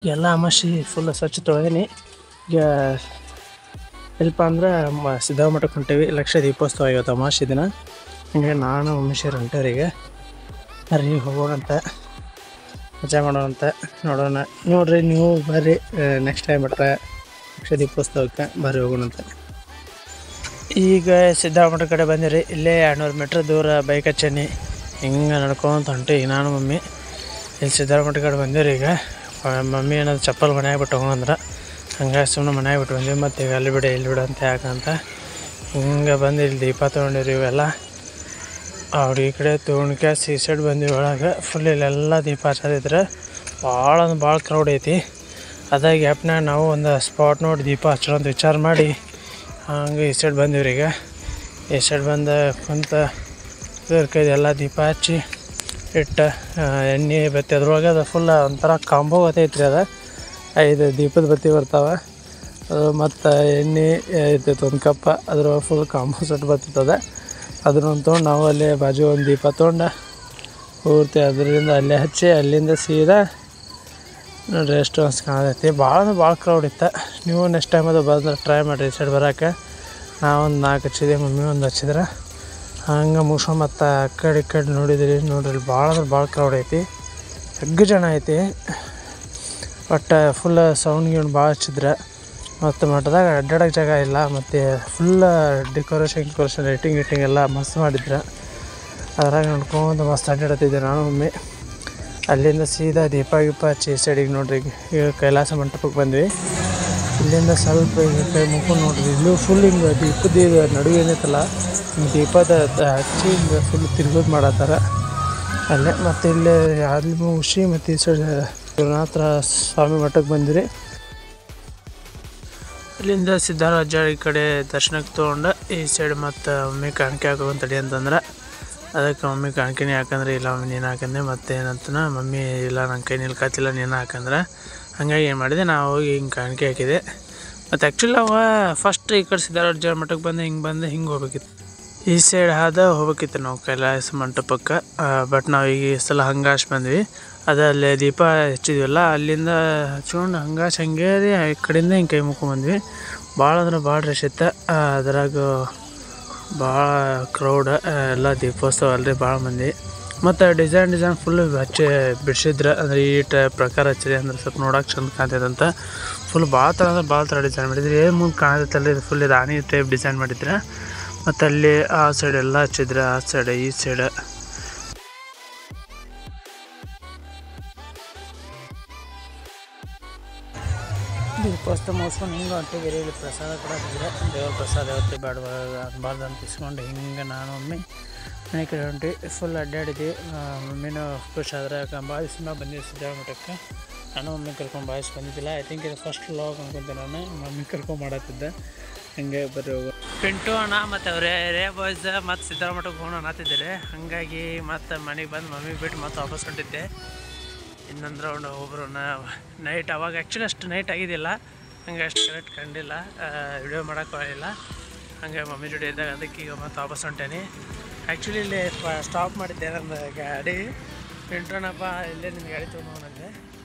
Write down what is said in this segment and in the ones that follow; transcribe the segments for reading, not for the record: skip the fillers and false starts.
ಎಲ್ಲ ಅಮಾಸಿ ಫುಲ್ ಸ್ವಚ್ಛ ತೊಳೆದೀನಿ. ಈಗ ಎಲ್ಪ ಅಂದ್ರೆ ಸಿದ್ಧಾರ್ಥ ಮಠಕ್ಕೆ ಹೊಂಟೇವಿ. ಲಕ್ಷ ದೀಪೋತ್ಸವ ಇವತ್ತು ಅಮಾಸಿ ದಿನ. ಹಿಂಗೆ ನಾನು ಉಮೇಶ್ವರ್ ಹೊಂಟೇವ್ರಿಗೆ ಬರ್ರಿ ಹೋಗೋಣಂತ, ಮಜಾ ಮಾಡೋಣಂತ. ನೋಡೋಣ ನೋಡ್ರಿ ನೀವು ಬರ್ರಿ ನೆಕ್ಸ್ಟ್ ಟೈಮ್ ಬಿಟ್ರೆ ಲಕ್ಷ ದೀಪೋತ್ಸವಕ್ಕೆ ಬರ್ರಿ ಹೋಗೋಣಂತ. ಈಗ ಸಿದ್ಧಾರ್ಥ ಮಠ ಕಡೆ ಬಂದಿರಿ. ಇಲ್ಲೇ 200 ಮೀಟ್ರ್ ದೂರ ಬೈಕ್ ಹಚ್ಚೀನಿ. ಹಿಂಗೆ ನಡ್ಕೊಂತ ಹೊಂಟೀವಿ ನಾನು ಮಮ್ಮಿ. ಇಲ್ಲಿ ಸಿದ್ಧಾರ್ಥ ಮಠ ಕಡೆ ಬಂದಿರಿ. ಈಗ ಮಮ್ಮಿ ಏನಾದ್ರು ಚಪ್ಪಲ್ ಮನ್ಯಾಗ ಬಿಟ್ಟು ಹೋಗಂದ್ರೆ ಹಂಗಾಗಿ ಸುಮ್ಮನೆ ಮನ್ಯಾಗ ಬಿಟ್ಟು ಬಂದ್ವಿ. ಮತ್ತು ಈಗ ಅಲ್ಲಿ ಬಿಡು ಇಲ್ಲಿ ಬಿಡು ಅಂತ ಯಾಕಂತ ಹಿಂಗೆ ಬಂದು ಇಲ್ಲಿ ದೀಪ ತೊಗೊಂಡಿರಿ. ಇವೆಲ್ಲ ಅವ್ರು ಈ ಕಡೆ ತೊಗೊಂಡ್ಕ್ಯಾಸ್ ಈ ಸೈಡ್ ಬಂದ್ವಿ ಒಳಗೆ. ಫುಲ್ ಇಲ್ಲೆಲ್ಲ ದೀಪ ಹಚ್ಚೋದಿದ್ರೆ ಭಾಳ ಕ್ರೌಡ್ ಐತಿ. ಅದಾಗ ಗ್ಯಾಪ್ನಾಗ ನಾವು ಒಂದು ಸ್ಪಾಟ್ ನೋಡಿ ದೀಪ ಹಚ್ಚೋ ಅಂತ ವಿಚಾರ ಮಾಡಿ ಹಂಗೆ ಈ ಸೈಡ್ ಬಂದಿವ್ರಿ. ಈಗ ಈ ಸೈಡ್ ಬಂದು ಕುಂತ ಇದ್ರ ಕೈದು ಎಲ್ಲ ದೀಪ ಹಚ್ಚಿ ಇಟ್ಟು ಎಣ್ಣೆ ಬತ್ತಿ ಅದ್ರೊಳಗೆ ಅದು ಫುಲ್ ಒಂಥರ ಕಾಂಬೋ ಗೊತ್ತೈತ್ರಿ. ಅದು 5 ದೀಪದ ಬತ್ತಿ ಬರ್ತಾವೆ. ಅದು ಮತ್ತು ಎಣ್ಣೆ ಇರ್ತೈತೆ ಒಂದು ಕಪ್ಪ, ಅದ್ರೊಳಗೆ ಫುಲ್ ಕಾಂಬೋ ಸೆಟ್ ಬರ್ತದೆ. ಅದನ್ನು ತೊಗೊಂಡು ನಾವು ಅಲ್ಲೇ ಬಾಜು ಒಂದು ದೀಪ ತೊಗೊಂಡು ಪೂರ್ತಿ ಅದರಿಂದ ಅಲ್ಲೇ ಹಚ್ಚಿ ಅಲ್ಲಿಂದ ಸೀದಾ ನೋಡಿರಿ ಎಷ್ಟು ಅನ್ಸ್ ಕಾಣತೈತಿ. ಭಾಳ ಕ್ರೌಡ್ ಇತ್ತು. ನೀವು ನೆಕ್ಸ್ಟ್ ಟೈಮ್ ಅದು ಬಂದ್ರೆ ಟ್ರೈ ಮಾಡಿರಿ ಈ ಸೈಡ್ ಬರೋಕೆ. ನಾವೊಂದು 4 ಹಚ್ಚಿದೆ, ಮಮ್ಮಿ ಒಂದು ಹಚ್ಚಿದ್ರೆ ಹಂಗೆ ಮುಗಿಸ್ಕೊಂಡು ಮತ್ತು ಆ ಕಡೆ ಈ ಕಡೆ ನೋಡಿದ್ರಿ. ನೋಡ್ರಿ ಭಾಳ ಕ್ರೌಡ್ ಐತಿ, ಜಗ್ಗ ಜನ ಐತಿ. ಬಟ್ ಫುಲ್ ಸೌಂಡ್ ಗೀಂಡ್ ಭಾಳ ಹಚ್ಚಿದ್ರೆ ಮತ್ತು ಮಠದಾಗ ಅಡ್ಡಾಡೋಕೆ ಜಾಗ ಇಲ್ಲ. ಮತ್ತು ಫುಲ್ ಡೆಕೋರೇಷನ್ ಲೈಟಿಂಗ್ ಎಲ್ಲ ಮಸ್ತ್ ಮಾಡಿದ್ರೆ. ಅದ್ರಾಗ ನೋಡ್ಕೊಂಡು ಮಸ್ತ್ ಅಡ್ಡಾಡ್ತಿದ್ದೆ ನಾನು ಮಮ್ಮಿ. ಅಲ್ಲಿಂದ ಸೀದಾ ದೀಪ ಹಚ್ಚಿ ಸೈಡಿಗೆ ನೋಡ್ರಿ ಈಗ ಕೈಲಾಸ ಮಂಟಪಕ್ಕೆ ಬಂದ್ವಿ. ಇಲ್ಲಿಂದ ಸ್ವಲ್ಪ ಹಿಂಗೆ ಕೈ ಮುಗ್ಕೊಂಡು ನೋಡ್ರಿ, ಇಲ್ಲೂ ಫುಲ್ ಹಿಂಗೆ ದೀಪದ ನಡುವೆ ಏನೈತಲ್ಲ ಹಿಂಗೆ ದೀಪದ ಹಚ್ಚಿ ಹಿಂಗೆ ಫುಲ್ ತಿರ್ಗೋದು ಮಾಡತ್ತಾರ ಅಲ್ಲೇ. ಮತ್ತು ಇಲ್ಲೇ ಅಲ್ಲಿ ಮುಗಿಸಿ ಮತ್ತು ಈ ಸೈಡ್ ಗುರುನಾಥ ಸ್ವಾಮಿ ಮಠಕ್ಕೆ ಬಂದಿರಿ. ಇಲ್ಲಿಂದ ಸಿದ್ಧಾರಾಜ ಈ ಕಡೆ ದರ್ಶನಕ್ಕೆ ತೊಗೊಂಡು ಈ ಸೈಡ್ ಮತ್ತು ಮಮ್ಮಿ ಕಾಣಿಕೆ ಹಾಕೋಂತ ತಡಿ ಅಂತಂದ್ರೆ ಅದಕ್ಕೆ ಮಮ್ಮಿ ಕಾಣಿಕೆನೇ ಹಾಕಂದ್ರೆ ಇಲ್ಲ ಮಮ್ಮಿ ನೀನು ಹಾಕಂದೆ. ಮತ್ತು ಏನಂತನ ಮಮ್ಮಿ ಇಲ್ಲ ನನ್ನ ಕೈ ನಿಲ್ಕಾತಿಲ್ಲ ನೀನು ಹಾಕಂದ್ರೆ ಹಂಗಾಗಿ ಏನು ಮಾಡಿದೆ ನಾವು ಹೋಗಿ ಹಿಂಗೆ ಕಾಣಿಕೆ ಹಾಕಿದೆ. ಮತ್ತು ಆ್ಯಕ್ಚುಲಿ ಅವ ಫಸ್ಟ್ ಈ ಕಡೆ ಸಿದ್ಧಾರಾಜ ಮಠಕ್ಕೆ ಬಂದು ಹಿಂಗೆ ಹೋಗ್ಬೇಕಿತ್ತು. ಈ ಸೈಡ್ ಹೋಗ್ಬೇಕಿತ್ತು ನಾವು ಕೈಲಾಸ ಮಂಟಪಕ್ಕೆ. ಬಟ್ ನಾವು ಈಗ ಈ ಸಲ ಹಂಗಾಶ್ ಬಂದ್ವಿ. ಅಲ್ಲೇ ದೀಪ ಹಚ್ಚಿದ್ವಲ್ಲ ಅಲ್ಲಿಂದ ಹಚ್ಕೊಂಡು ಹಂಗೆ ಈ ಕಡೆಯಿಂದ ಹಿಂಗೆ ಕೈ ಮುಕ್ಕೊಂಡ್ಬಂದ್ವಿ. ಭಾಳ ಅಂದ್ರೆ ಭಾಳ ರಶ್ ಇತ್ತು. ಅದ್ರಾಗ ಭಾಳ ಕ್ರೌಡ್ ಎಲ್ಲ ದೀಪೋತ್ಸವ ಅಲ್ಲರಿ ಭಾಳ ಮಂದಿ. ಮತ್ತು ಡಿಸೈನ್ ಫುಲ್ ಹಚ್ಚಿ ಬಿಡಿಸಿದ್ರೆ ಅಂದರೆ ಈ ಪ್ರಕಾರ ಹಚ್ಚಿದೆ ಅಂದ್ರೆ ಸ್ವಲ್ಪ ನೋಡೋಕೆ ಚಂದ ಕಾಣ್ತೈತಂತ. ಫುಲ್ ಭಾಳ ಥರ ಡಿಸೈನ್ ಮಾಡಿದ್ರು. ಏನು ಮುಂದೆ ಕಾಣತೈತಲ್ಲ ಇದು ಫುಲ್ ರಾಣಿ ಟೈಪ್ ಡಿಸೈನ್ ಮಾಡಿದ್ರೆ. ಮತ್ತು ಅಲ್ಲಿ ಆ ಸೈಡ್ ಎಲ್ಲ ಹಚ್ಚಿದ್ರೆ ಆ ಸೈಡ್ ಈ ಸೈಡ್ ದೀಪೋತ್ಸವ ಮುಗಿಸ್ಕೊಂಡು ಹಿಂಗೆ ಹೊಂಟಿದ್ದೀರಿ. ಇಲ್ಲಿ ಪ್ರಸಾದ ಕೂಡ ಬಂದರೆ ದೇವ್ರ ಪ್ರಸಾದ ಯಾವತ್ತೇ ಅನ್ಬಾರ್ದು ಅಂತ ಇಸ್ಕೊಂಡು ಹಿಂಗೆ ನಾನು ಮಮ್ಮಿ ಮನೆ ಕಡೆ ಹೊಂಟಿ ಫುಲ್ ಅಡ್ಡಾಡಿದ್ವಿ. ಮಮ್ಮಿನೂ ಖುಷಿ ಆದ್ರೆ ಭಾಳ ದಿವಸ ಬಂದಿದ್ದೆ ಸಿದ್ಧಾರ್ಥ ಮಠಕ್ಕೆ. ನಾನು ಮಮ್ಮಿ ಕರ್ಕೊಂಡು ಭಾಳ ಬಂದಿದ್ದಿಲ್ಲ. ಐ ಥಿಂಕ್ ಇದು ಫಸ್ಟ್ ವ್ಲಾಗ್ ಅನ್ಕೊಂತೆ. ನಾನು ಮಮ್ಮಿ ಕರ್ಕೊಂಡು ಮಾಡತ್ತಿದ್ದೆ. ಹಂಗೆ ಬರೀ ಹೋಗೋ ಪಿಂಟು ಅಣ್ಣ ಮತ್ತು ಅವರೇ ಬಾಯ್ಸ್ ಮತ್ತು ಸಿದ್ಧಾರ್ಥ ಮಠಕ್ಕೆ ಹೋಗೋಣ ಅನ್ನತ್ತಿದ್ದಾರೆ. ಹಾಗಾಗಿ ಮತ್ತು ಮನೆಗೆ ಬಂದು ಮಮ್ಮಿ ಬಿಟ್ಟು ಮತ್ತೆ ವಾಪಸ್ ಹೊಂಟಿದ್ದೆ. ಇನ್ನೊಂದು ರೌಂಡ್ ಒಬ್ಬರು ನೈಟ್ ಅವಾಗ ಆ್ಯಕ್ಚುಲಿ ಅಷ್ಟು ನೈಟ್ ಆಗಿದ್ದಿಲ್ಲ, ಹಂಗೆ ಅಷ್ಟು ಕರೆಕ್ಟ್ ಕಂಡಿಲ್ಲ, ವಿಡಿಯೋ ಮಾಡೋಕ್ಕಾಗಿಲ್ಲ. ಹಂಗೆ ಮಮ್ಮಿ ಜೋಡಿ ಇದ್ದಾಗ ಅದಕ್ಕೆ ಈಗ ಮತ್ತೆ ವಾಪಸ್ ಹೊಂಟೇನಿ. ಆ್ಯಕ್ಚುಲಿ ಇಲ್ಲಿ ಸ್ಟಾಪ್ ಮಾಡಿದ್ದೆ ನನ್ನ ಗಾಡಿ. ಪಿಂಟೋಣಪ್ಪ ಇಲ್ಲೇ ನಿನ್ನ ಗಾಡಿ ತೊಗೊಂಡಂತೆ.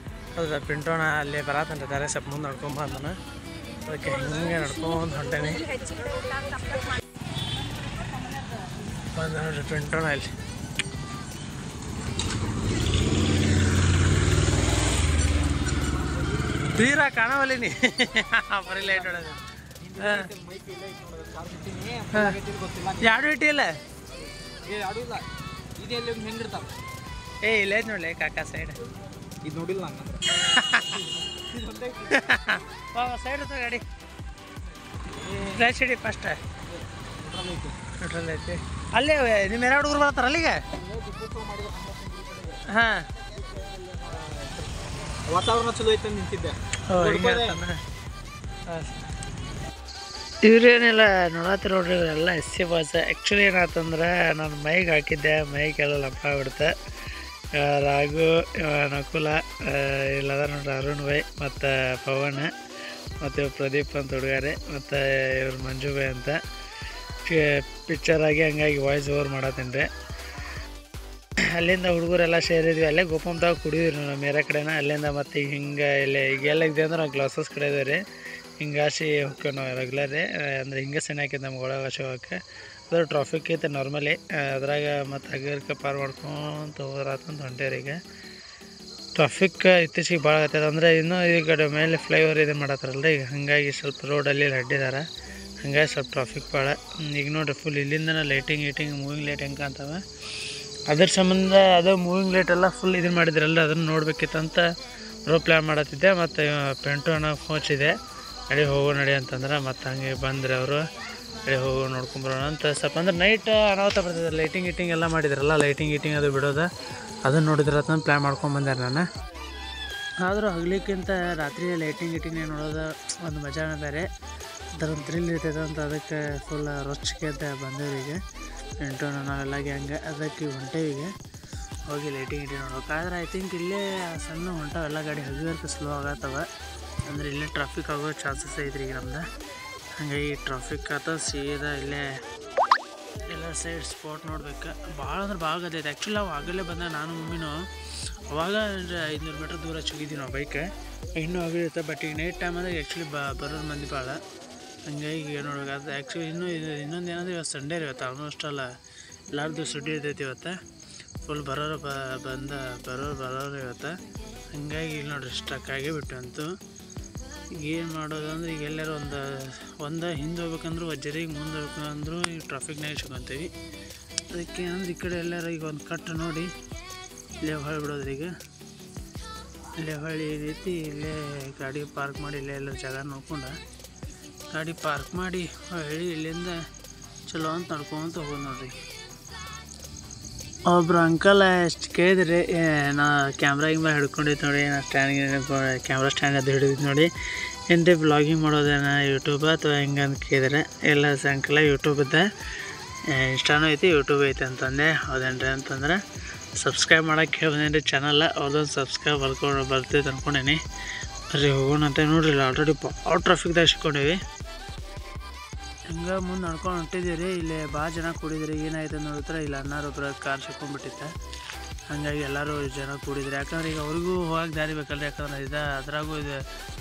ಹೌದಾ ಪಿಂಟೋಣ ಅಲ್ಲೇ ಬರತ್ತಂತಿದ್ದಾರೆ, ಸ್ವಲ್ಪ ಮುಂದೆ ನಡ್ಕೊಂಬ ಅಂತಾನೆ. ಅದಕ್ಕೆ ಹಿಂಗೆ ನಡ್ಕೊಂಡು ಹೊಂಟೇನಿ. ಬಂದು ನೋಡ್ರಿ ಪಿಂಟೋಣ ಇಲ್ಲಿ ತೀರಾ ಕಾಣವಲ್ಲಿನಿ ಬರೀ ಲೈಟ್ ಹೊಡೋದು. ಯಾರು ಇಟ್ಟಿಲ್ಲ ಏ ಇಲ್ಲ ಐತೆ ನೋಡ್ಲಿ ಕಾಕಾ ಸೈಡ್ ಇದು ನೋಡಿಲ್ಲ ಸೈಡ್ ಇರ್ತದೆ ಗಾಡಿ. ರೈಟ್ ಸೈಡಿ ಫಸ್ಟ್ ನ್ಯೂಟ್ರಲ್ ಐತಿ. ಅಲ್ಲೇ ನಿಮ್ಮ 2 ಹುಡುಗರು ಬರ್ತಾರ ಅಲ್ಲಿಗೆ. ಹಾಂ ವಾತಾವರಣ ಚಲೋ ಐತೆ ನಿಂತಿದ್ದೆ. ಇವ್ರೇನೆಲ್ಲ ನೋಡತ್ತರ ನೋಡ್ರಿ, ಇವರೆಲ್ಲ SC ಬಾಯ್ಸ್. ಆ್ಯಕ್ಚುಲಿ ಏನಾಯ್ತಂದ್ರೆ ನಾನು ಮೈಗೆ ಹಾಕಿದ್ದೆ, ಮೈಗೆಲ್ಲ ಲಂಪ ಬಿಡುತ್ತೆ. ರಾಘು, ನಕುಲ, ಇಲ್ಲದ ನೋಡ್ರಿ ಅರುಣ್ ಬೈ ಮತ್ತು ಪವನ್ ಮತ್ತು ಪ್ರದೀಪ್ ಅಂತ ಹುಡುಗಾರೆ ಮತ್ತು ಇವ್ರು ಮಂಜು ಬೈ ಅಂತ ಪಿಕ್ಚರಾಗಿ ಹಂಗಾಗಿ ವಾಯ್ಸ್ ಓವರ್ ಮಾಡತ್ತೀನಿ ರೀ. ಅಲ್ಲಿಂದ ಹುಡುಗರೆಲ್ಲ ಸೇರಿದ್ವಿ. ಅಲ್ಲೇ ಗೋಪಂದಾಗ ಕುಡಿದ್ರಿ ನಾವು ಮೇರೆ ಕಡೆನ. ಅಲ್ಲಿಂದ ಮತ್ತು ಹಿಂಗೆ ಈಗೆಲ್ಲ ಇದೆ ಅಂದ್ರೆ ನಾವು ಗ್ಲಾಸಸ್ ಕಡೆ ಇದೇವೆ ರೀ. ಹಿಂಗಾಸಿ ಹೋಗ್ತೇವೆ ನಾವು ರೆಗ್ಯುಲರ್ ರೀ. ಅಂದರೆ ಹಿಂಗೆ ಸಣ್ಣ ಹಾಕಿದ್ದು ನಮ್ಗೆ ಒಳಗೆ ಹೋಗೋಕ್ಕೆ. ಅದ್ರ ಟ್ರಾಫಿಕ್ ಐತೆ ನಾರ್ಮಲಿ. ಅದ್ರಾಗ ಮತ್ತು ಹಗ್ಗರ್ಕ ಪಾರ್ ಮಾಡ್ಕೊಂತ ಹೋದ್ರಾತಂತ ಹೊಂಟೇವ್ರಿ. ಈಗ ಟ್ರಾಫಿಕ್ ಇತ್ತೀಚಿಗೆ ಭಾಳ ಆಗ್ತದೆ. ಅಂದರೆ ಇನ್ನೂ ಈ ಕಡೆ ಮೇಲೆ ಫ್ಲೈಓವರ್ ಇದು ಮಾಡತ್ತಾರಲ್ಲ ಈಗ, ಹಾಗಾಗಿ ಸ್ವಲ್ಪ ರೋಡಲ್ಲಿ ಅಡ್ಡಿದಾರೆ. ಹಾಗಾಗಿ ಸ್ವಲ್ಪ ಟ್ರಾಫಿಕ್ ಭಾಳ. ಈಗ ನೋಡಿರಿ ಫುಲ್ ಇಲ್ಲಿಂದನೇ ಲೈಟಿಂಗ್ ಮೂವಿಂಗ್ ಲೈಟ್ ಹೆಂಗೆ ಕಾಣ್ತವೆ. ಅದ್ರ ಸಂಬಂಧ ಅದು ಮೂವಿಂಗ್ ಲೈಟೆಲ್ಲ ಫುಲ್ ಇದನ್ನು ಮಾಡಿದ್ರಲ್ಲ, ಅದನ್ನು ನೋಡ್ಬೇಕಿತ್ತಂತ ಪ್ಲ್ಯಾನ್ ಮಾಡತ್ತಿದ್ದೆ. ಮತ್ತು ಪೆಂಟು ಹಣ ಫೋಚಿದೆ ಹೋಗೋ ನಡಿ ಅಂತಂದ್ರೆ, ಮತ್ತು ಹಂಗೆ ಬಂದರೆ ಅವರು ಹೋಗೋ ನೋಡ್ಕೊಂಬರೋಣ ಅಂತ. ಸ್ವಲ್ಪ ಅಂದ್ರೆ ನೈಟ್ ಅನಾಹುತ ಬರ್ತದೆ. ಲೈಟಿಂಗ್ ಎಲ್ಲ ಮಾಡಿದ್ರಲ್ಲ, ಲೈಟಿಂಗ್ ಅದು ಬಿಡೋದು ಅದನ್ನು ನೋಡಿದ್ರೆ ಅಂತ ಪ್ಲ್ಯಾನ್ ಮಾಡ್ಕೊಂಬಂದೆ ನಾನು. ಆದರೂ ಹಗ್ಲಿಕ್ಕಿಂತ ರಾತ್ರಿ ಲೈಟಿಂಗ್ ನೋಡೋದು ಒಂದು ಮಜಾನೇ ಬೇರೆ. ಅದರ ಥ್ರಿಲ್ ಇರ್ತೈತೆ ಅಂತ ಅದಕ್ಕೆ ಫುಲ್ ರೊಚ್ಚಿಗೆ ಅಂತ ಬಂದೇವಿಗೆ. ಎಂಟು ನಾವೆಲ್ಲ ಗ್ಯಾಂಗೆ ಅದಕ್ಕೆ ಹೊಂಟೇವಿಗೆ ಹೋಗಿ ಲೈಟಿಂಗ್ ನೋಡ್ಬೇಕು. ಆದರೆ ಐ ಥಿಂಕ್ ಇಲ್ಲೇ ಸಣ್ಣ ಹೊಂಟವೆಲ್ಲ ಗಾಡಿ ಹಗ್ಗರ್ಕ ಸ್ಲೋ ಆಗತ್ತವ. ಅಂದರೆ ಇಲ್ಲೇ ಟ್ರಾಫಿಕ್ ಆಗೋ ಚಾನ್ಸಸ್ ಐತ್ರಿ ಈಗ ನಮ್ದು. ಹಾಗಾಗಿ ಟ್ರಾಫಿಕ್ ಆತ ಸೀದಾ ಇಲ್ಲೇ ಎಲ್ಲ ಸೈಡ್ ಸ್ಪಾಟ್ ನೋಡ್ಬೇಕು. ಭಾಳ ಅಂದ್ರೆ ಭಾಳ ಗದ್ದೈತೆ. ಆ್ಯಕ್ಚುಲಿ ನಾವು ಆಗಲೇ ಬಂದ ನಾನು ಮಮ್ಮಿನೂ ಅವಾಗ 500 ಮೀಟ್ರ್ ದೂರ ಹೋಗಿದ್ದೀವಿ ನಾವು ಬೈಕ್. ಇನ್ನೂ ಆಗಿರುತ್ತೆ. ಬಟ್ ಈಗ ನೈಟ್ ಟೈಮ್ ಅಂದರೆ ಆ್ಯಕ್ಚುಲಿ ಬರೋರು ಮಂದಿ ಭಾಳ. ಹಂಗಾಗಿ ನೋಡ್ಬೇಕು. ಅದು ಆ್ಯಕ್ಚುಲಿ ಇನ್ನೊಂದು ಏನಂದ್ರೆ ಇವತ್ತು ಸಂಡೇ ರೀ. ಇವತ್ತು ಆಲ್ಮೋಸ್ಟ್ ಅಲ್ಲ ಎಲ್ಲರದ್ದು ಸುಡ್ಡಿ ಇರ್ತೈತಿ ಇವತ್ತು. ಫುಲ್ ಬರೋರು ಬರೋರು ಇವತ್ತು. ಹಂಗಾಗಿ ಇಲ್ಲಿ ನೋಡ್ರಿ ಸ್ಟಕ್ ಆಗೇ ಬಿಟ್ಟು ಅಂತೂ. ಈಗ ಏನು ಮಾಡೋದು ಅಂದ್ರೆ ಈಗ ಎಲ್ಲರೂ ಒಂದು ಹಿಂದೆ ಹೋಗ್ಬೇಕಂದ್ರೂ ವಜ್ಜರಿಗೆ, ಮುಂದೆ ಹೋಗ್ಬೇಕಂದ್ರೂ ಈ ಟ್ರಾಫಿಕ್ನಾಗ ಸಿಗ್ಕೊಂತೀವಿ. ಅದಕ್ಕೆ ಅಂದ್ರೆ ಈ ಕಡೆ ಎಲ್ಲರೂ ಈಗ ಒಂದು ಕಟ್ಟು ನೋಡಿ ಇಲ್ಲೇ ಹೊಳೆ ಬಿಡೋದ್ರಿ. ಈಗ ಇಲ್ಲೇ ಹೊಳ್ಳಿ ರೀತಿ ಇಲ್ಲೇ ಗಾಡಿ ಪಾರ್ಕ್ ಮಾಡಿ ಇಲ್ಲೇ ಎಲ್ಲ ಜಾಗ ನೋಡ್ಕೊಂಡು ಗಾಡಿ ಪಾರ್ಕ್ ಮಾಡಿ ಹೊಳ್ಳಿ ಇಲ್ಲಿಂದ ಚಲೋ ಅಂತ ನಡ್ಕೊಂತ ಹೋಗೋದು ನೋಡ್ರಿ. ಒಬ್ರು ಅಂಕಲ್ ಎಷ್ಟು ಕೇಳಿದ್ರಿ, ನಾ ಕ್ಯಾಮ್ರಾ ಹಿಡ್ಕೊಂಡಿದ್ದು ನೋಡಿ. ನಾ ಕ್ಯಾಮ್ರಾ ಸ್ಟ್ಯಾಂಡ್ ಅದು ಹಿಡಿದಿದ್ದು ನೋಡಿ. ಏನ್ರಿ ಬ್ಲಾಗಿಂಗ್ ಮಾಡೋದೇನ ಯೂಟ್ಯೂಬ್ ಅಥವಾ ಹೆಂಗೆ ಅಂತ ಕೇಳಿದ್ರೆ, ಎಲ್ಲ ಅಂಕಲ ಯೂಟ್ಯೂಬದ್ದ ಇನ್ಸ್ಟಾನೂ ಐತಿ ಯೂಟ್ಯೂಬ್ ಐತಿ ಅಂತಂದೆ. ಹೌದೇನ್ರಿ ಅಂತಂದ್ರೆ ಸಬ್ಸ್ಕ್ರೈಬ್ ಮಾಡೋಕ್ಕೆ ಹೇಳ್ಬಂದೇನು ರೀ ಚಾನಲ್. ಅವ್ರದ್ದೊಂದು ಸಬ್ಸ್ಕ್ರೈಬ್ ಬರ್ತೈತೆ ಅಂದ್ಕೊಂಡೇನಿ. ಬರ್ರಿ ಹೋಗೋಣ ಅಂತ. ನೋಡ್ರಿ ಇಲ್ಲ ಆಲ್ರೆಡಿ ಭಾಳ ಟ್ರಾಫಿಕ್ದಾಗ ಸಿಕ್ಕೊಂಡೇವಿ. ಹಂಗೆ ಮುಂದೆ ನಡ್ಕೊಂಡು ಹೊಂಟಿದ್ದೀವಿ ರೀ. ಇಲ್ಲಿ ಭಾಳ ಜನ ಕೂಡಿದ್ರಿ. ಏನಾಯ್ತು ನೋಡಿದ್ರೆ ಇಲ್ಲಿ ಅನ್ನಾರೊಬ್ಬರ ಕಾರ್ ಸಿಕ್ಕೊಂಡ್ಬಿಟ್ಟಿತ್ತು. ಹಾಗಾಗಿ ಎಲ್ಲರೂ ಜನ ಕೂಡಿದ್ರಿ. ಯಾಕಂದ್ರೆ ಈಗ ಅವ್ರಿಗೂ ಹೋಗಕ್ಕೆ ದಾರಿ ಬೇಕಲ್ರಿ. ಯಾಕಂದ್ರೆ ಅದ್ರಾಗೂ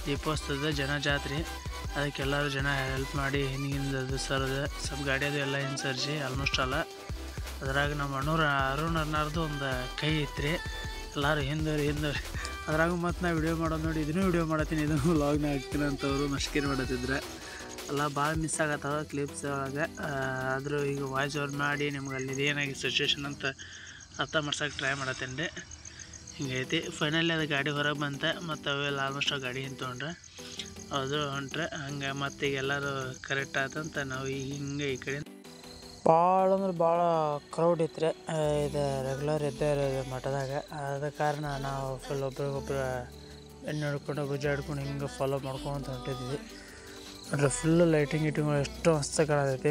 ದೀಪೋತ್ಸವದ ಜನ ಜಾತ್ರೆ. ಅದಕ್ಕೆ ಎಲ್ಲರೂ ಜನ ಹೆಲ್ಪ್ ಮಾಡಿ ಹಿಂದಿಂದ ಸರದ ಸ್ವಲ್ಪ ಗಾಡಿ ಅದು ಎಲ್ಲ ಹಿಂಸರಿಸಿ ಆಲ್ಮೋಸ್ಟ್ ಅಲ್ಲ. ಅದ್ರಾಗ ನಮ್ಮ ಅರುಣ್ ಅನ್ನಾರ್ದು ಒಂದು ಕೈ ಇತ್ತು. ಎಲ್ಲರೂ ಹಿಂದೋರಿ ಅದ್ರಾಗೂ ಮತ್ತು ನಾ ವಿಡಿಯೋ ಮಾಡೋದು ನೋಡಿ ಇದನ್ನೂ ವಿಡಿಯೋ ಮಾಡತ್ತೀನಿ, ಇದನ್ನು ವ್ಲಾಗ್ನ ಹಾಕ್ತೀನಿ ಅಂತವರು ಮಸ್ಕಿರಿ ಮಾಡತ್ತಿದ್ರೆ ಎಲ್ಲ ಭಾಳ ಮಿಸ್ ಆಗತ್ತವ ಕ್ಲಿಪ್ಸ್ ಒಳಗೆ. ಆದರೂ ಈಗ ವಾಯ್ಸ್ ಓವರ್ ಮಾಡಿ ನಿಮ್ಗೆ ಅಲ್ಲಿ ಏನಾಗಿ ಸಿಚುವೇಶನ್ ಅಂತ ಅರ್ಥ ಮಾಡ್ಸೋಕೆ ಟ್ರೈ ಮಾಡತ್ತೀನಿ ರೀ. ಹಿಂಗೈತಿ. ಫೈನಲಿ ಅದು ಗಾಡಿ ಹೊರಗೆ ಬಂತೆ. ಮತ್ತು ಅವೆಲ್ಲ ಆಲ್ಮೋಸ್ಟ್ ಆ ಗಾಡಿ ಹಿಂಗೆ ತೊಗೊಂಡ್ರೆ ಅದು ಹೊಂಟ್ರೆ ಹಂಗೆ. ಮತ್ತು ಈಗ ಎಲ್ಲರೂ ಕರೆಕ್ಟ್ ಆತಂತ ನಾವು ಈಗ ಹಿಂಗೆ ಈ ಕಡೆ ಭಾಳ ಅಂದ್ರೆ ಭಾಳ ಕ್ರೌಡ್ ಇತ್ತು. ಇದು ರೆಗ್ಯುಲರ್ ಇದ್ದೇ ಇರೋದು ಮಠದಾಗ. ಆದ ಕಾರಣ ನಾವು ಫುಲ್ ಒಬ್ರಿಗೊಬ್ರು ಎಣ್ಣೆ ಹಿಡ್ಕೊಂಡು ಭುಜ ಹಿಡ್ಕೊಂಡು ಹಿಂಗೆ ಫಾಲೋ ಮಾಡ್ಕೊಂತ ಹೊಂಟಿದ್ವಿ. ನೋಡ್ರಿ ಫುಲ್ಲು ಲೈಟಿಂಗ್ ಎಷ್ಟು ಮಸ್ತ್ ಕಾಣತೈತಿ.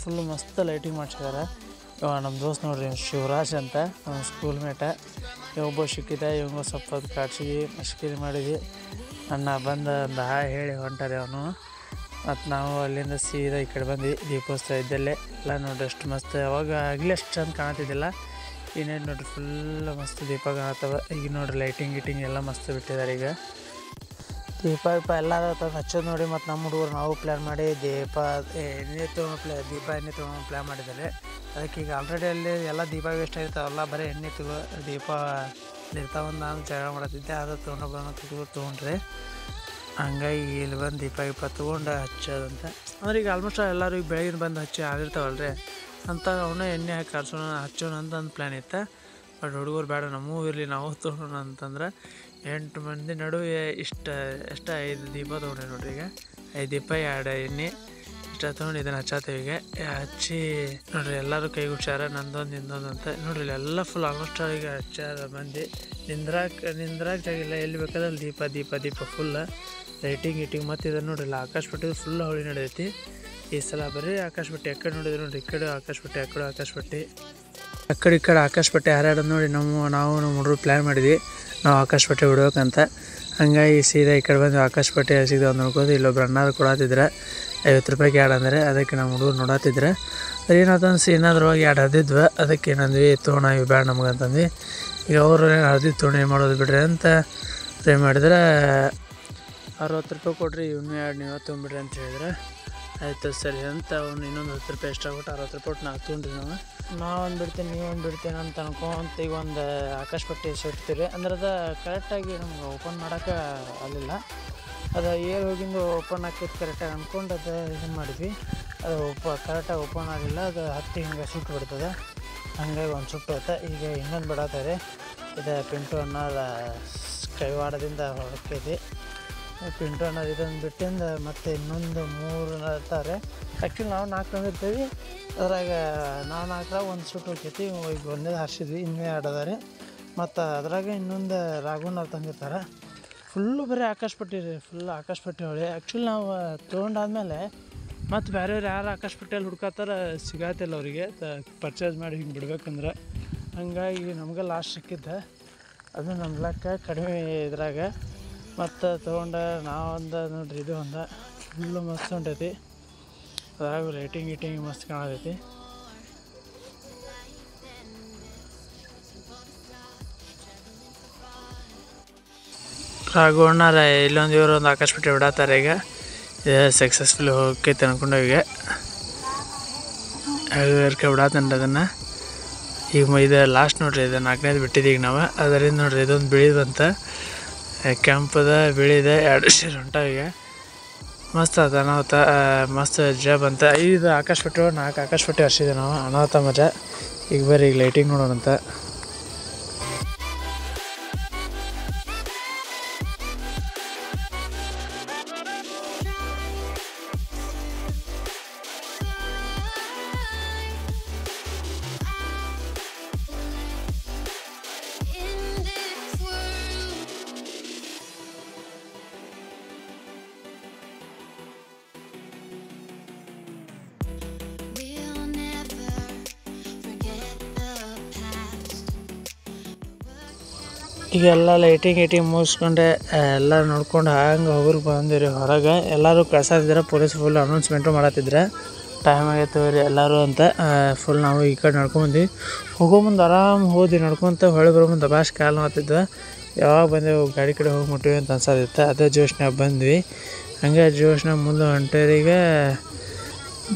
ಫುಲ್ಲು ಮಸ್ತ್ ಲೈಟಿಂಗ್ ಮಾಡ್ಸಿದ್ದಾರೆ. ಇವಾಗ ನಮ್ಮ ದೋಸ್ತ್ ನೋಡ್ರಿ ಶಿವರಾಜ್ ಅಂತ ನಮ್ಮ ಸ್ಕೂಲ್ ಮೇಟ. ಒಬ್ಬ ಸಿಕ್ಕಿದ್ದ. ಇವಂಗ ಸ್ವಲ್ಪ ಹೊತ್ತು ಕಾಡ್ಸಿದ್ವಿ, ಮಸ್ಕಿರಿ ಮಾಡಿದ್ವಿ. ಅಣ್ಣ ಬಂದ ಒಂದು ಹಾಯ್ ಹೇಳಿ ಹೊಂಟಾರೆ ಅವನು. ಮತ್ತು ನಾವು ಅಲ್ಲಿಂದ ಸೀದಾ ಈ ಕಡೆ ಬಂದ್ವಿ. ದೀಪೋತ್ಸವ ಇದ್ದಲ್ಲೇ ಎಲ್ಲ ನೋಡ್ರಿ ಎಷ್ಟು ಮಸ್ತ್. ಅವಾಗ ಆಗಲಿ ಅಷ್ಟು ಚಂದ ಕಾಣತಿದ್ದಿಲ್ಲ. ಇನ್ನೇನು ನೋಡ್ರಿ ಫುಲ್ ಮಸ್ತ್ ದೀಪ ಕಾಣತ್ತವ. ಈಗ ನೋಡ್ರಿ ಲೈಟಿಂಗ್ ಎಲ್ಲ ಮಸ್ತ್ ಬಿಟ್ಟಿದ್ದಾರೆ. ಈಗ ದೀಪ ಎಲ್ಲ ತಂದು ಹಚ್ಚೋದು ನೋಡಿ. ಮತ್ತು ನಮ್ಮ ಹುಡುಗರು ನಾವು ಪ್ಲ್ಯಾನ್ ಮಾಡಿ ದೀಪ ಎಣ್ಣೆ ತೊಗೊಂಡು ಪ್ಲ್ಯಾನ್ ಮಾಡಿದ್ದಾರೆ. ಅದಕ್ಕೆ ಈಗ ಆಲ್ರೆಡಿ ಅಲ್ಲಿ ಎಲ್ಲ ದೀಪ ವೇಸ್ಟ್ ಆಗಿರ್ತಾವಲ್ಲ, ಬರೀ ಎಣ್ಣೆ ದೀಪ ಇರ್ತಾವಂದು ನಾನು ಜಗಳ ಮಾಡತ್ತಿದ್ದೆ. ಅದು ತೊಗೊಂಡ್ರೆ ಹಂಗಾಗಿ ಇಲ್ಲಿ ಬಂದು ದೀಪ ತೊಗೊಂಡು ಹಚ್ಚೋದಂತ. ಅಂದ್ರೆ ಈಗ ಆಲ್ಮೋಸ್ಟ್ ಎಲ್ಲರೂ ಈಗ ಬೆಳಗಿನ ಬಂದು ಹಚ್ಚಿ ಆಗಿರ್ತಾವಲ್ರಿ ಅಂತ ಅವನ್ನ ಎಣ್ಣೆ ಹಾಕಿ ಹಚ್ಚೋಣ ಅಂತ ಒಂದು ಪ್ಲ್ಯಾನ್ ಇತ್ತು. ಬಟ್ ಹುಡುಗರು ಬೇಡ ನಮ್ಮೂ ಇರಲಿ ನಾವು ತೊಗೊಳೋಣ ಅಂತಂದ್ರೆ 8 ಮಂದಿ ನಡುವೆ ಎಷ್ಟು 5 ದೀಪ ತೊಗೊಂಡ್ರಿ ನೋಡ್ರಿ. ಈಗ 5 ದೀಪ 2 ಎಣ್ಣೆ ಇಷ್ಟ ತೊಗೊಂಡು ಇದನ್ನು ಹಚ್ಚತ್ತೇವೆ. ಈಗ ಹಚ್ಚಿ ನೋಡ್ರಿ ಎಲ್ಲರೂ ಕೈಗುಡ್ಸ್ಯಾರ, ನಂದೊಂದು ನಿಂದೊಂದು ಅಂತ. ನೋಡ್ರಿ ಎಲ್ಲ ಫುಲ್ ಆಲ್ಮೋಸ್ಟ್ ಈಗ ಹಚ್ಚಾರ ಮಂದಿ. ನಿಂದ್ರಾಗ ಜಾಗಿಲ್ಲ, ಎಲ್ಲಿ ಬೇಕಾದ್ರೆ ದೀಪ ಫುಲ್ ಲೈಟಿಂಗ್. ಮತ್ತು ಇದನ್ನು ನೋಡ್ರಿಲ್ಲ ಆಕಾಶ ಪಟ್ಟಿ ಫುಲ್ ಹೊಳಿ ನಡೆದೈತಿ ಈ ಸಲ. ಬರೀ ಆಕಾಶ ಪಟ್ಟಿ ಎಕ್ಕಡೆ ನೋಡಿದ್ರು ನೋಡ್ರಿ. ಈ ಕಡೆ ಆಕಾಶ ಪಟ್ಟಿ, ಆ ಕಡೆ ಆಕಾಶ ಪಟ್ಟಿ ಹಾರಾಡೋದು ನೋಡಿ. ನಾವು ನಮ್ಮ ಹುಡುಗರು ಪ್ಲ್ಯಾನ್ ಮಾಡಿದ್ವಿ ನಾವು ಆಕಾಶ ಪಟ್ಟಿ ಬಿಡ್ಬೇಕಂತ. ಹಂಗಾಗಿ ಸೀದಾ ಈ ಕಡೆ ಬಂದು ಆಕಾಶ ಪಟ್ಟಿ ಸಿಗ್ದು ನೋಡ್ಕೋದು. ಇಲ್ಲೊಬ್ರು ಅಣ್ಣಾರು ಕೊಡತ್ತಿದ್ರೆ 50 ರೂಪಾಯಿಗೆ 2 ಅಂದರೆ. ಅದಕ್ಕೆ ನಮ್ಮ ಹುಡುಗರು ನೋಡತ್ತಿದ್ರೆ ಅದೇನಾತಂದು ಸೀನಾದ್ರೊಳಗೆ 2 ಹರಿದಿದ್ವು. ಅದಕ್ಕೆ ಏನಂದ್ವಿ ತೊಗೊಣ ಇವು ಬೇಡ ನಮ್ಗೆ ಅಂತಂದ್ವಿ. ಈಗ ಅವರು ಹರಿದಿದ್ದು ತೊಗೊಂಡು ಏನು ಮಾಡೋದು ಬಿಡ್ರಿ ಅಂತ ಟ್ರೈ ಮಾಡಿದ್ರೆ 60 ರೂಪಾಯಿ ಕೊಡ್ರಿ, ಇನ್ನೂ 2 ನೀವೇ ತೊಗೊಂಬಿಡ್ರಿ ಅಂತ ಹೇಳಿದ್ರೆ ಆಯಿತು ಸರಿ ಅಂತ ಅವ್ನು ಇನ್ನೊಂದು 10 ರೂಪಾಯಿ ಎಕ್ಸ್ಟ್ರಾ ಕೊಟ್ಟು 60 ರೂಪಾಯಿ ಕೊಟ್ಟು ನಾವು ತೊಗೊಂಡ್ರಿ. ನಾವು ಒಂದು ಬಿಡ್ತೇನೆ ನೀವೊಂದು ಬಿಡ್ತೇನೆ ಅಂತ ಅನ್ಕೊಂತ ಈಗ ಒಂದು ಆಕಾಶ ಪಟ್ಟಿ ಸುಡ್ತೀರಿ ಅಂದ್ರೆ ಅದು ಕರೆಕ್ಟಾಗಿ ನಮ್ಗೆ ಓಪನ್ ಮಾಡೋಕೆ ಆಗಲಿಲ್ಲ. ಅದು ಏರ್ ಹೋಗಿಂದು ಓಪನ್ ಆಗ್ತೈತೆ ಕರೆಕ್ಟಾಗಿ ಅಂದ್ಕೊಂಡು ಅದು ಇದನ್ನು ಮಾಡಿದ್ವಿ. ಅದು ಕರೆಕ್ಟಾಗಿ ಓಪನ್ ಆಗಲಿಲ್ಲ, ಅದು ಹತ್ತಿ ಹಿಂಗೆ ಸುಟ್ಟು ಬಿಡ್ತದೆ. ಹಂಗಾಗಿ ಒಂದು ಸುಟ್ಟು ಹೋಗುತ್ತೆ. ಈಗ ಇನ್ನೊಂದು ಬಿಡತ್ತಾರೆ, ಇದು ಪಿಂಟು ಅನ್ನೋದ ಕೈವಾಡದಿಂದ ಹೊರಕೈತಿ. ಪಿಂಟು ಅನ್ನೋದು ಇದನ್ನು ಬಿಟ್ಟಿಂದ ಮತ್ತು ಇನ್ನೊಂದು 3 ಇರ್ತಾರೆ. ಆ್ಯಕ್ಚುಲಿ ನಾವು 4 ತಂದಿರ್ತೀವಿ, ಅದ್ರಾಗ ನಾವು 4ರಾಗ ಒಂದು ಸುಟ್ಟು ಹೋಗ್ತೈತಿ. ಈಗ ಒಂದೇ ಹಾರಿಸಿದ್ವಿ, ಇನ್ನೂ 2 ಅದಾರೆ. ಮತ್ತು ಅದ್ರಾಗ ಇನ್ನೊಂದು ರಾಘವನ್ ಅವ್ರು ತಂದಿರ್ತಾರೆ. ಫುಲ್ಲು ಬರೀ ಆಕಾಶ ಪಟ್ಟಿ ರೀ, ಫುಲ್ ಆಕಾಶ ಪಟ್ಟಿ ಹೊಳೆ. ಆ್ಯಕ್ಚುಲಿ ನಾವು ತೊಗೊಂಡಾದ್ಮೇಲೆ ಮತ್ತು ಬೇರೆಯವ್ರು ಯಾರು ಆಕಾಶ ಪಟ್ಟಿಯಲ್ಲಿ ಹುಡ್ಕತ್ತಾರ ಸಿಗತ್ತಿಲ್ಲ ಅವರಿಗೆ ಪರ್ಚೇಸ್ ಮಾಡಿ ಹಿಂಗೆ ಬಿಡ್ಬೇಕಂದ್ರೆ. ಹಂಗಾಗಿ ನಮ್ಗೆ ಲಾಸ್ಟ್ ಸಿಕ್ಕಿದ್ದೆ ಅದು ನಮ್ಮ ಲೆಕ್ಕ ಕಡಿಮೆ ಇದ್ರಾಗ. ಮತ್ತು ತೊಗೊಂಡು ನಾವೊಂದು ನೋಡ್ರಿ ಇದು ಒಂದು ಫುಲ್ಲು ಮಸ್ತ್ ಹೊಂಟೈತಿ. ಅದ್ರಾಗ ಲೈಟಿಂಗ್ ಮಸ್ತ್ ಕಾಣತೈತಿ. ರಾಘವಣ್ಣರ ಇಲ್ಲೊಂದು ಇವರು ಒಂದು ಆಕಾಶ ಪಟ್ಟಿ ಬಿಡತ್ತಾರೆ. ಈಗ ಇದು ಸಕ್ಸಸ್ಫುಲ್ ಹೋಗೈತೆ ಅನ್ಕೊಂಡು ಈಗ ಬಿಡತ್ತಂಡ್ರಿ ಅದನ್ನು. ಈಗ ಇದು ಲಾಸ್ಟ್ ನೋಡ್ರಿ, ಇದು 4ನೇದು ಬಿಟ್ಟಿದ್ದೀಗ ನಾವು. ಅದರಿಂದ ನೋಡ್ರಿ ಇದೊಂದು ಬಿಳಿದಂತ ಕೆಂಪದ ಬಿಳಿದ 2 ಶೇರ್ ಹೊಂಟಾವ. ಈಗ ಮಸ್ತ್ ಆತ ಅನಾಹುತ, ಮಸ್ತ್ ಜಾಬ್ ಅಂತ. 5 ಆಕಾಶ ಪಟ್ಟಿ 4 ಆಕಾಶ ಪಟ್ಟಿ ಹರ್ಸಿದ್ದೆ ನಾವು, ಅನಾಹುತ ಮಜಾ. ಈಗ ಬರ್ರಿ ಈಗ ಲೈಟಿಂಗ್ ನೋಡೋಣಂತ. ಈಗೆಲ್ಲ ಲೈಟಿಂಗ್ ಮುಗಿಸ್ಕೊಂಡೆ ಎಲ್ಲ ನೋಡ್ಕೊಂಡು ಹಂಗೆ ಹೋಗ್ರಿಗೆ ಬಂದಿರಿ ಹೊರಗೆ. ಎಲ್ಲರೂ ಕಳ್ಸಾತಿದ್ರೆ ಪೊಲೀಸ್ ಫುಲ್ ಅನೌನ್ಸ್ಮೆಂಟು ಮಾಡತ್ತಿದ್ರೆ ಟೈಮ್ ಆಗೈತೆ ರೀ ಎಲ್ಲರೂ ಅಂತ. ಫುಲ್ ನಾವು ಈ ಕಡೆ ನಡ್ಕೊಂಡ್ಬಂದ್ವಿ. ಹೋಗೋ ಮುಂದೆ ಆರಾಮ್ ಹೋದ್ವಿ ನಡ್ಕೊತ. ಹೊಳೆ ಬರೋ ಮುಂದೆ ಭಾಷೆ ಕಾಲು ನೋಡ್ತಿದ್ವಿ. ಯಾವಾಗ ಬಂದೆವು ಗಾಡಿ ಕಡೆ ಹೋಗಿ ಮುಟ್ಟಿವಿ ಅಂತ ಅನ್ಸೋದಿತ್ತು. ಅದೇ ಜೋಶ್ನಾಗ ಬಂದ್ವಿ. ಹಂಗೆ ಜೋಶ್ನಾಗ ಮುಂದೆ ಹೊಂಟೇರಿಗೆ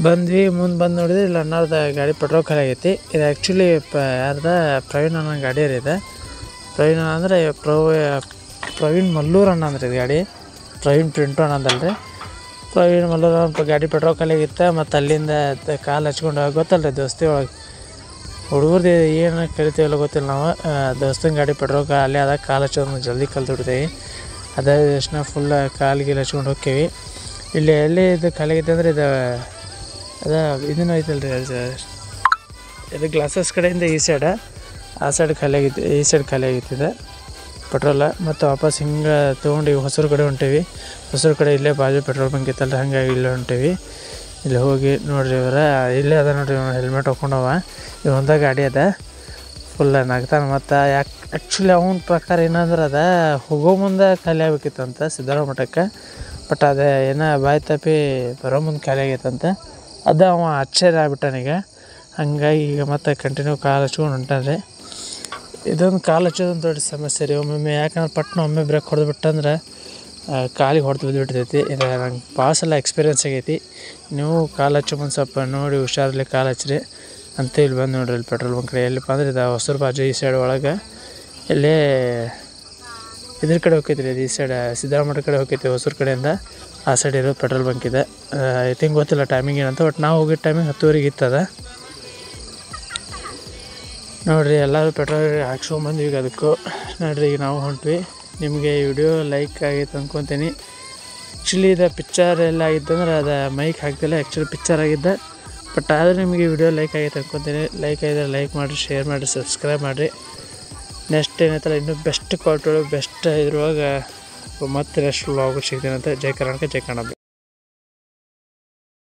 ಬಂದ್ವಿ. ಮುಂದೆ ಬಂದು ನೋಡಿದ್ರೆ ಇಲ್ಲಿ ಅಣ್ಣಾರ್ದ ಗಾಡಿ ಪೆಟ್ರೋಲ್ ಖಾಲಿ ಆಗೈತಿ. ಇದು ಆ್ಯಕ್ಚುಲಿ ಯಾರ್ದ ಪ್ರವೀಣ್ ಅನ್ನೋ ಗಾಡಿ ರೀ ಇದು. ಪ್ರವೀಣ್ ಅಂದರೆ ಪ್ರವೀಣ್ ಮಲ್ಲೂರು ಅಣ್ಣ ಅಂದ್ರೆ ಇದು ಗಾಡಿ. ಪ್ರವೀಣ್ ಪಿಂಟು ಅನ್ನೋದಲ್ರಿ, ಪ್ರವೀಣ್ ಮಲ್ಲೂರು ಗಾಡಿ ಪೆಟ್ರೋಲ್ ಖಾಲಿ ಆಗಿತ್ತು. ಮತ್ತು ಅಲ್ಲಿಂದ ಕಾಲು ಹಚ್ಕೊಂಡು ಗೊತ್ತಲ್ಲ ರೀ ದೋಸ್ತಿ ಒಳಗೆ ಹುಡುಗರ್ದು ಏನು ಕರಿತೀವಲ್ಲ ಗೊತ್ತಿಲ್ಲ ನಾವು. ದೋಸ್ತನ ಗಾಡಿ ಪೆಟ್ರೋಲ್ ಖಾಲಿ ಆದಾಗ ಕಾಲು ಹಚ್ಚೋದು ಜಲ್ದಿ ಕಲ್ತು ಬಿಡ್ತೀವಿ. ಅದೇ ತಕ್ಷಣ ಫುಲ್ ಕಾಲಿಗೆ ಹಚ್ಕೊಂಡು ಹೋಗ್ತೀವಿ. ಇಲ್ಲಿ ಎಲ್ಲಿ ಇದು ಖಾಲಿ ಆಗೈತೆ ಅಂದರೆ ಅದು ಇದನ್ನು ಐತಲ್ಲ ರೀ, ಇದು ಗ್ಲಾಸಸ್ ಕಡೆಯಿಂದ ಈ ಸೈಡ್, ಆ ಸೈಡ್ ಖಾಲಿ ಆಗೈತಿ, ಈ ಸೈಡ್ ಖಾಲಿ ಆಗೈತಿದೆ ಪೆಟ್ರೋಲ. ಮತ್ತು ವಾಪಸ್ ಹಿಂಗೆ ತೊಗೊಂಡು ಈಗ ಹೊಸೂರು ಕಡೆ ಹೊಂಟೀವಿ. ಹೊಸೂರು ಕಡೆ ಇಲ್ಲೇ ಬಾಜು ಪೆಟ್ರೋಲ್ ಬಂಕ್ ಇತ್ತಲ್ಲ, ಹಾಗಾಗಿ ಇಲ್ಲೇ ಹೊಂಟೀವಿ. ಇಲ್ಲಿ ಹೋಗಿ ನೋಡ್ರಿ ಇವರ ಇಲ್ಲೇ ಅದ ನೋಡ್ರಿ, ಹೆಲ್ಮೆಟ್ ಹಾಕೊಂಡವ. ಇವ್ ಒಂದ ಗಾಡಿ ಅದ ಫುಲ್ ನಗ್ತಾನೆ. ಮತ್ತು ಆ್ಯಕ್ಚುಲಿ ಅವನ ಪ್ರಕಾರ ಏನಂದ್ರೆ ಅದ ಹೋಗೋ ಮುಂದೆ ಖಾಲಿ ಆಗ್ಬೇಕಿತ್ತಂತ ಸಿದ್ಧಾರೂಢ ಮಠಕ್ಕೆ. ಬಟ್ ಅದೇ ಏನೋ ಬಾಯಿ ತಪ್ಪಿ ಬರೋ ಮುಂದೆ ಖಾಲಿ ಆಗೈತಂತ. ಅದು ಅವ ಆಶ್ಚರ್ಯ ಆಗ್ಬಿಟ್ಟಾನೀಗ. ಹಂಗಾಗಿ ಈಗ ಮತ್ತೆ ಕಂಟಿನ್ಯೂ ಕಾಲು ಹಚ್ಕೊಂಡು ಹೊಂಟಾನ್ರಿ. ಇದೊಂದು ಕಾಲು ಹಚ್ಚೋದೊಂದು ದೊಡ್ಡ ಸಮಸ್ಯೆ ರೀ. ಒಮ್ಮೊಮ್ಮೆ ಯಾಕಂದ್ರೆ ಪಟ್ನ ಒಮ್ಮೆ ಬ್ರೇಕ್ ಹೊಡೆದು ಬಿಟ್ಟಂದ್ರೆ ಕಾಲಿಗೆ ಹೊಡೆದು ಬಿದ್ದುಬಿಡ್ತೈತಿ. ಇದು ನಂಗೆ ಭಾಳ ಸಲ ಎಕ್ಸ್ಪೀರಿಯೆನ್ಸ್ ಆಗೈತಿ. ನೀವು ಕಾಲು ಹಚ್ಚೋ ಮುಂದೆ ಸ್ವಲ್ಪ ನೋಡಿ ಹುಷಾರಲ್ಲಿ ಕಾಲು ಹಚ್ಚಿರಿ ಅಂತ ಇಲ್ಲಿ ಬಂದು ನೋಡ್ರಿ. ಇಲ್ಲಿ ಪೆಟ್ರೋಲ್ ಬಂಕ್ ಕಡೆ ಎಲ್ಲಿಪ್ಪ ಅಂದ್ರೆ ಇದು ಹೊಸೂರು ಬಾಜು ಈ ಸೈಡ್ ಒಳಗೆ ಇಲ್ಲೇ ಇದ್ರ ಕಡೆ ಹೋಗ್ತೈತಿ ರೀ. ಈ ಸೈಡ್ ಸಿದ್ಧಾರೂಢ ಮಠ ಕಡೆ ಹೋಗ್ತೈತಿ ಹೊಸೂರು ಕಡೆಯಿಂದ. ಆ ಸೈಡ್ ಇರೋ ಪೆಟ್ರೋಲ್ ಬಂಕ್ ಇದೆ. ಐ ಥಿಂಕ್ ಗೊತ್ತಿಲ್ಲ ಟೈಮಿಂಗ್ ಏನಂತ. ಬಟ್ ನಾವು ಹೋಗಿದ್ದ ಟೈಮಿಂಗ್ 10:00 ಇತ್ತದ ನೋಡಿರಿ. ಎಲ್ಲರೂ ಪೆಟ್ರೋಲ್ ಹಾಕ್ಸ್ಕೊಂಬಂದ್ವಿ ಈಗ ಅದಕ್ಕೂ. ನೋಡಿರಿ ಈಗ ನಾವು ಹೊಂಟ್ವಿ. ನಿಮಗೆ ಈ ವಿಡಿಯೋ ಲೈಕ್ ಆಗೈತೆ ಅಂದ್ಕೊತೀನಿ. ಆ್ಯಕ್ಚುಲಿ ಇದು ಪಿಕ್ಚರ್ ಎಲ್ಲ ಆಗಿತ್ತಂದ್ರೆ ಅದು ಮೈಕ್ ಹಾಕ್ತಿಲ್ಲ, ಆ್ಯಕ್ಚುಲಿ ಪಿಕ್ಚರ್ ಆಗಿದ್ದೆ. ಬಟ್ ಆದರೆ ನಿಮಗೆ ವಿಡಿಯೋ ಲೈಕ್ ಆಗೈತೆ ಅಂದ್ಕೊತೀನಿ. ಲೈಕ್ ಆಗಿದ್ರೆ ಲೈಕ್ ಮಾಡಿರಿ, ಶೇರ್ ಮಾಡಿರಿ, ಸಬ್ಸ್ಕ್ರೈಬ್ ಮಾಡಿರಿ. ನೆಕ್ಸ್ಟ್ ಏನೈತಲ್ಲ ಇನ್ನೂ ಬೆಸ್ಟ್ ಕ್ವಾಲಿಟಿ ಒಳಗೆ ಬೆಸ್ಟ್ ಇದ್ರೊಳಗೆ ಮತ್ತೆ ನೆಕ್ಸ್ಟ್ ವ್ಲಾಗ್ ಸಿಗ್ತೀನಿ ಅಂತ. ಜೈ ಕರ್ನಾಟಕ, ಜೈ ಕನ್ನಡ.